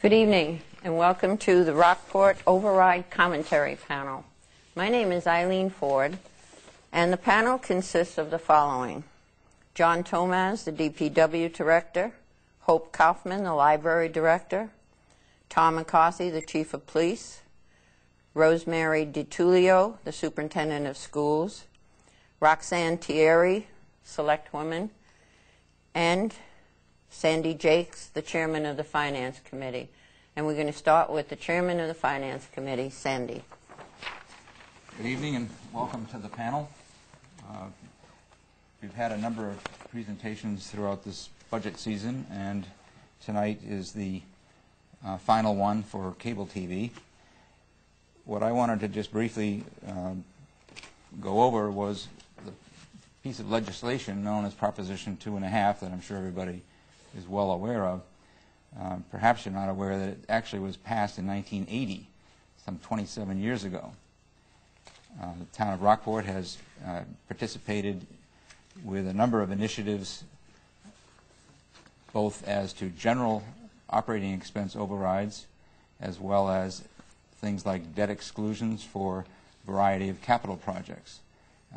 Good evening, and welcome to the Rockport Override Commentary Panel. My name is Eileen Ford, and the panel consists of the following: John Tomaz, the DPW Director; Hope Kaufman, the Library Director; Tom McCarthy, the Chief of Police; Rosemary DiTullio, the Superintendent of Schools; Roxanne Thierry, Select Woman; and Sandy Jakes, the Chairman of the Finance Committee. And we're going to start with the Chairman of the Finance Committee, Sandy. Good evening and welcome to the panel. We've had a number of presentations throughout this budget season, and tonight is the final one for cable TV. What I wanted to just briefly go over was the piece of legislation known as Proposition 2.5 that I'm sure everybody is well aware of. Perhaps you're not aware that it actually was passed in 1980, some 27 years ago. The town of Rockport has participated with a number of initiatives, both as to general operating expense overrides, as well as things like debt exclusions for a variety of capital projects.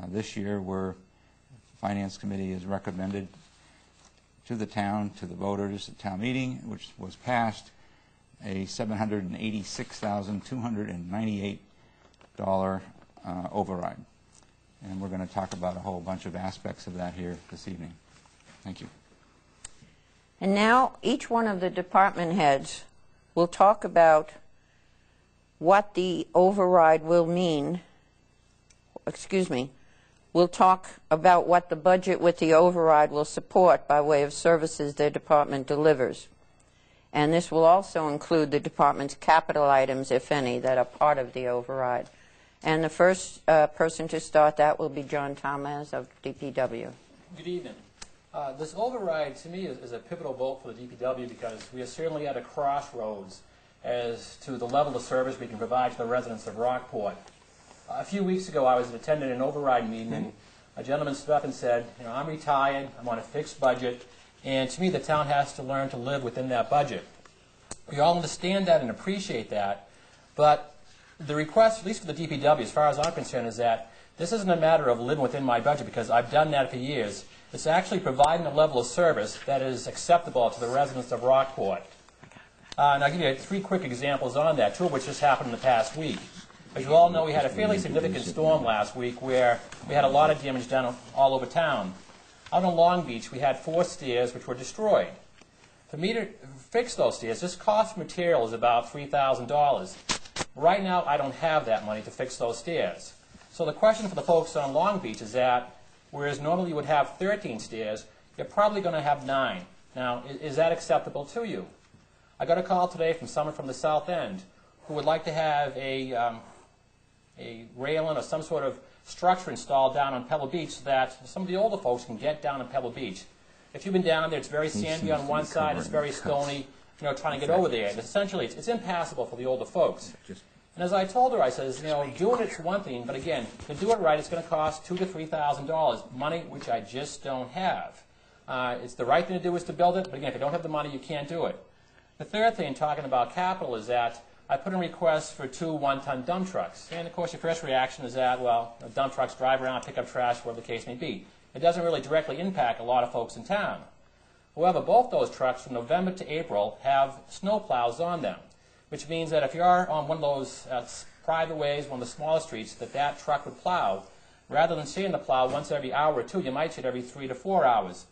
This year, the Finance Committee has recommended to the town, to the voters at town meeting, which was passed, a $786,298 override. And we're going to talk about a whole bunch of aspects of that here this evening. Thank you. And now each one of the department heads will talk about what the override will mean. We'll talk about what the budget with the override will support by way of services their department delivers. And this will also include the department's capital items, if any, that are part of the override. And the first person to start that will be John Tomaz of DPW. Good evening. This override, to me, is a pivotal vote for the DPW because we are certainly at a crossroads as to the level of service we can provide to the residents of Rockport. A few weeks ago, I was attending an override meeting, and a gentleman stood up and said, I'm retired, I'm on a fixed budget, and to me, the town has to learn to live within that budget. We all understand that and appreciate that, but the request, at least for the DPW, as far as I'm concerned, is that this isn't a matter of living within my budget, because I've done that for years. It's actually providing a level of service that is acceptable to the residents of Rockport. And I'll give you 3 quick examples on that, 2 of which just happened in the past week. As you all know, we had a fairly significant storm last week where we had a lot of damage done all over town. Out on Long Beach, we had 4 stairs which were destroyed. For me to fix those stairs, this cost material is about $3,000. Right now, I don't have that money to fix those stairs. So the question for the folks on Long Beach is that, whereas normally you would have 13 stairs, you're probably going to have 9. Now, is that acceptable to you? I got a call today from someone from the South End who would like to have a railing or some sort of structure installed down on Pebble Beach so that some of the older folks can get down on Pebble Beach. If you've been down there, it's very sandy on one side, it's very stony, trying to get over there. And essentially, it's impassable for the older folks. And as I told her, I says, doing it's one thing, but again, to do it right, it's going to cost $2,000 to $3,000, money which I just don't have. It's the right thing to do is to build it, but again, if you don't have the money, you can't do it. The third thing, talking about capital, is that I put in requests for 2 one-ton dump trucks. And, of course, your first reaction is that, well, dump trucks drive around, pick up trash, whatever the case may be. It doesn't really directly impact a lot of folks in town. However, both those trucks from November to April have snow plows on them, which means that if you are on one of those private ways, one of the smaller streets, that truck would plow. Rather than seeing the plow once every hour or 2, you might see it every 3 to 4 hours.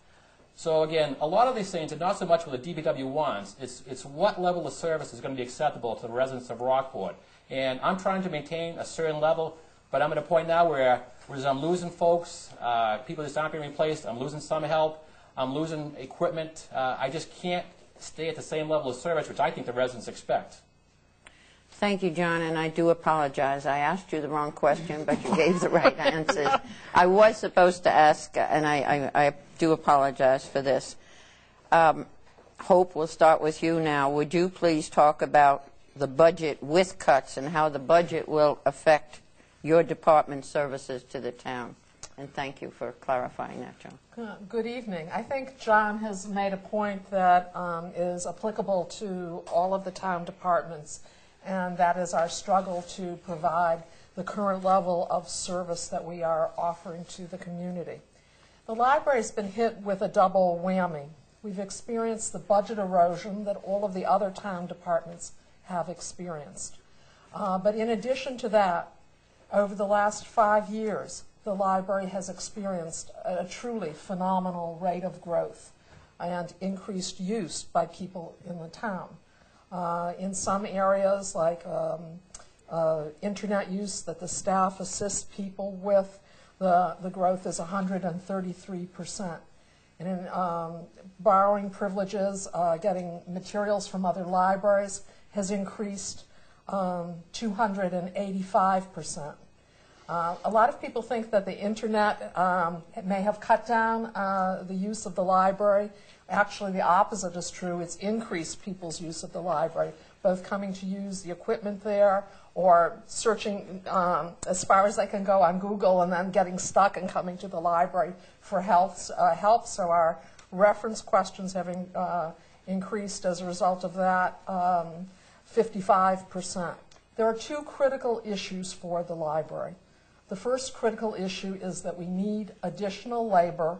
So again, a lot of these things are not so much what the DPW wants, it's what level of service is going to be acceptable to the residents of Rockport. And I'm trying to maintain a certain level, but I'm at a point now where I'm losing folks, people just aren't being replaced, I'm losing some help, I'm losing equipment. I just can't stay at the same level of service, which I think the residents expect. Thank you, John, and I do apologize. I asked you the wrong question, but you gave the right answers. I was supposed to ask, and I do apologize for this. Hope, we'll start with you now. Would you please talk about the budget with cuts and how the budget will affect your department services to the town? And thank you for clarifying that, John. Good evening. I think John has made a point that is applicable to all of the town departments, and that is our struggle to provide the current level of service that we are offering to the community. The library's been hit with a double whammy. We've experienced the budget erosion that all of the other town departments have experienced. But in addition to that, over the last 5 years, the library has experienced a truly phenomenal rate of growth and increased use by people in the town. In some areas, like internet use that the staff assists people with, the growth is 133%. And in borrowing privileges, getting materials from other libraries has increased 285%. A lot of people think that the internet may have cut down the use of the library. Actually, the opposite is true. It's increased people's use of the library, both coming to use the equipment there or searching as far as they can go on Google and then getting stuck and coming to the library for help. So our reference questions have increased as a result of that 55%. There are two critical issues for the library. The first critical issue is that we need additional labor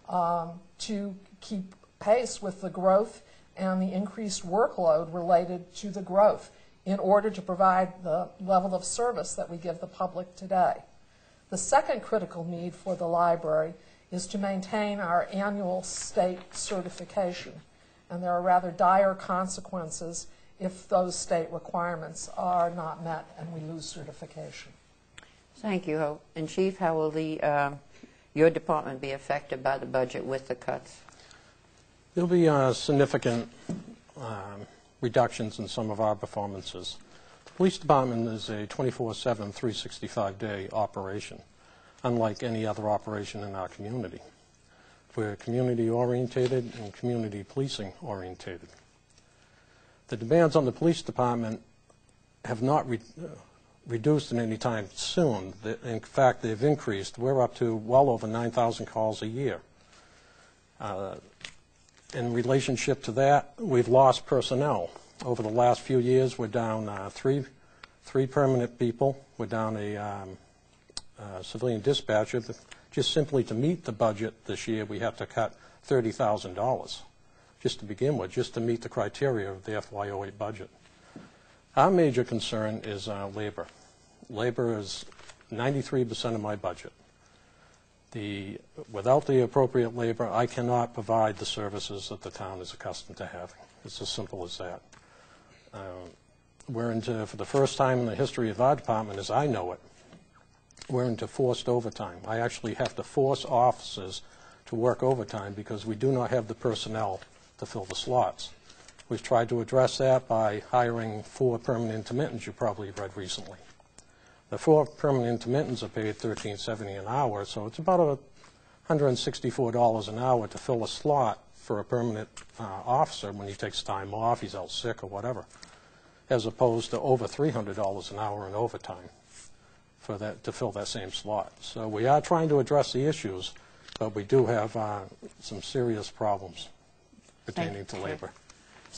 to keep pace with the growth and the increased workload related to the growth in order to provide the level of service that we give the public today. The second critical need for the library is to maintain our annual state certification, and there are rather dire consequences if those state requirements are not met and we lose certification. Thank you. And Chief, how will your department be affected by the budget with the cuts? There'll be significant reductions in some of our performances. The police department is a 24/7, 365-day operation, unlike any other operation in our community. We're community-orientated and community policing-orientated. The demands on the police department have not reduced in any time soon. In fact, they've increased. We're up to well over 9,000 calls a year. In relationship to that, we've lost personnel. Over the last few years, we're down three permanent people. We're down a civilian dispatcher. Just simply to meet the budget this year, we have to cut $30,000 just to begin with, just to meet the criteria of the FY08 budget. Our major concern is labor. Labor is 93% of my budget. Without the appropriate labor, I cannot provide the services that the town is accustomed to having. It's as simple as that. We're into, for the first time in the history of our department, as I know it, we're into forced overtime. I actually have to force officers to work overtime because we do not have the personnel to fill the slots. We've tried to address that by hiring 4 permanent intermittents you probably read recently. The 4 permanent intermittents are paid $13.70 an hour, so it's about $164 an hour to fill a slot for a permanent officer when he takes time off, he's out sick or whatever, as opposed to over $300 an hour in overtime for that, to fill that same slot. So we are trying to address the issues, but we do have some serious problems pertaining to labor.